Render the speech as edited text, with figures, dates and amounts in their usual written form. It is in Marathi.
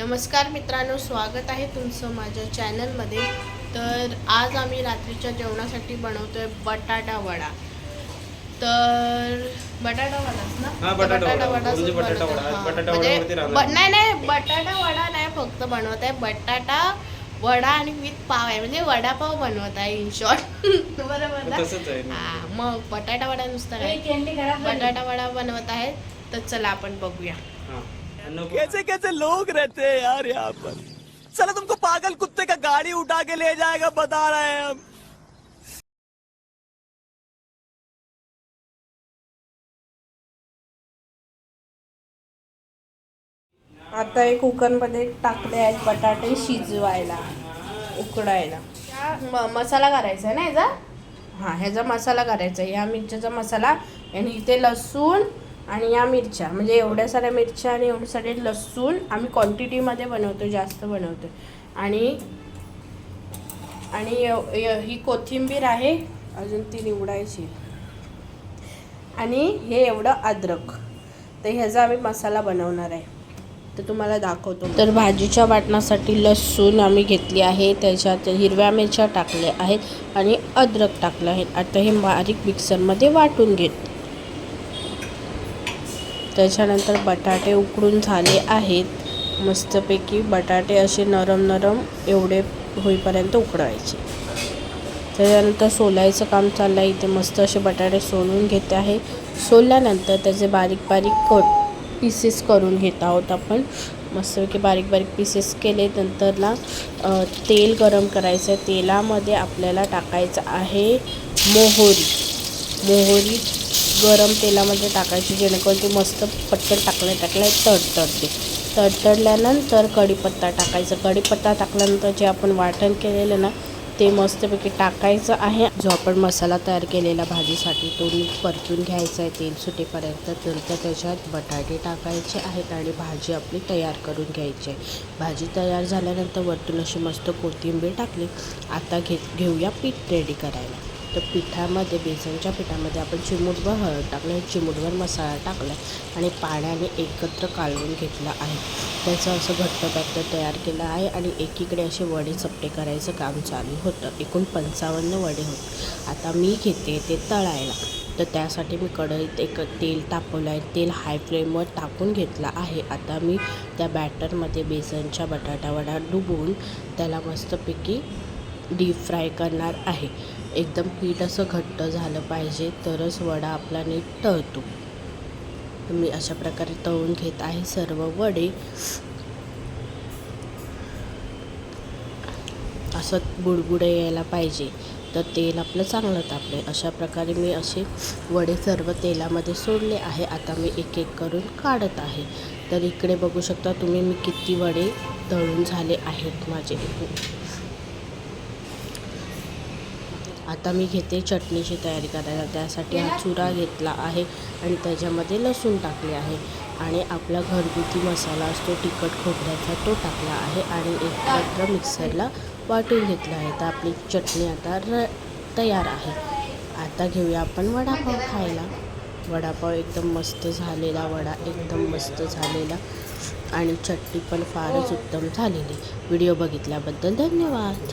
नमस्कार मित्रांनो, स्वागत आहे तुमचं माझ्या चॅनलमध्ये। तर आज आम्ही रात्रीच्या जेवणासाठी बनवतोय बटाटा वडा। तर बटाटा वडाच ना? बटाटा वडा म्हणजे बटाटा वडा नाही बटाटा वडा नाही फक्त बनवत आहे, बटाटा वडा आणि विथ पाव आहे, म्हणजे वडापाव बनवत आहे इन शॉर्ट। बरोबर ना? हां, मग बटाटा वडा नुसता नाही, बटाटा वडा बनवत आहे। तर चला आपण बघूया। कैसे कैसे लोग रहते हैं यार यहाँ पर। चलो तुमको पागल कुत्ते का गाड़ी उठा के ले जाएगा, बता रहे हैं हम। आता एक कुकरमध्ये टाकले आहेत बटाटे शिजवायला, उकडायला। मसाला करायचा आहे ना ह्याचा? हां, ह्याचा मसाला करायचा आहे, या मिरच्याचा मसाला। आणि इथे लसूण आणि या मिरच्या, म्हणजे एवढ्या साऱ्या मिरच्या आणि एवढे सारे लसूण आम्ही क्वांटिटीमध्ये बनवतो, जास्त बनवतो। आणि ही कोथिंबीर आहे, अजून ती निवडायची। आणि हे एवढं अद्रक, तर ह्याचा आम्ही मसाला बनवणार आहे, तर तुम्हाला दाखवतो। तर भाजीच्या वाटणासाठी लसूण आम्ही घेतली आहे, त्याच्यात हिरव्या मिरच्या टाकल्या आहेत आणि अद्रक टाकलं आहे। आता हे बारीक मिक्सरमध्ये वाटून घेत। त्याच्यानंतर बटाटे उकडून झाले आहेत मस्तपैकी। बटाटे असे नरम एवढे होईपर्यंत उकडायचे। त्याच्यानंतर सोलायचं काम चाललं आहे, इथे मस्त असे बटाटे सोलून घेते आहे। सोलल्यानंतर त्याचे बारीक पीसेस करून घेत आहोत आपण। मस्तपैकी बारीक पीसेस केले। नंतर ना तेल गरम करायचं आहे, तेलामध्ये आपल्याला टाकायचं आहे मोहरी गरम तेलामध्ये टाकायची, जेणेकरून ती मस्त पटकन टाकल्या तडतडल्यानंतर कढीपत्ता टाकायचा। कढीपत्ता टाकल्यानंतर जे आपण वाटण केलेलं ना ते मस्तपैकी टाकायचं आहे। जो आपण मसाला तयार केलेला भाजीसाठी तो नीट परतून घ्यायचा आहे तेल सुटेपर्यंत। नंतर त्याच्यात बटाटे टाकायचे आहेत आणि भाजी आपली तयार करून घ्यायची आहे। भाजी तयार झाल्यानंतर वरतून अशी मस्त कोथिंबीर टाकली। आता घेऊया पीठ रेडी करायला। तर बेसनच्या पिठामध्ये आपण चिमूटभर हळद टाकलं, चिमूटभर मसाला टाकला आणि पाण्याने एकत्र कालवून घेतला आहे। त्याचं असं घट्ट बॅटर तयार केलं आहे आणि एकीकडे असे वडे चपटे करायचं काम चालू होतं। एकूण 55 वडे होते। आता मी घेते ते तळायला, तर त्यासाठी मी कढईत एक तेल तापवलं आहे, तेल हाय फ्लेमवर टाकून घेतला आहे। आता मी त्या बॅटरमध्ये बेसनच्या बटाटा वडा डुबवून त्याला मस्तपैकी डीप फ्राय करणार आहे। एकदम पीठ असं घट्ट झालं पाहिजे, तरच वडा आपला नीट तळतो। मी अशा प्रकारे तळून घेत आहे सर्व वडे। असं बुडबुडे यायला पाहिजे, तर तेल आपलं चांगलं तापले। अशा प्रकारे मी असे वडे सर्व तेलामध्ये सोडले आहे। आता मी एक करून काढत आहे। तर इकडे बघू शकता तुम्ही मी किती वडे तळून झाले आहेत माझे। आता मी घेते चटणीची तयारी करायला। त्यासाठी हा चुरा घेतला आहे आणि त्याच्यामध्ये लसूण टाकले आहे आणि आपला घरगुती मसाला असतो तिखट खोबऱ्याचा, तो टाकला आहे आणि एकत्र मिक्सरला वाटून घेतला आहे। तर आपली चटणी आता तयार आहे। आता घेऊया आपण वडापाव खायला। वडापाव एकदम मस्त झालेला, वडा एकदम मस्त झालेला आणि चटणी पण फारच उत्तम झालेली। व्हिडिओ बघितल्याबद्दल धन्यवाद।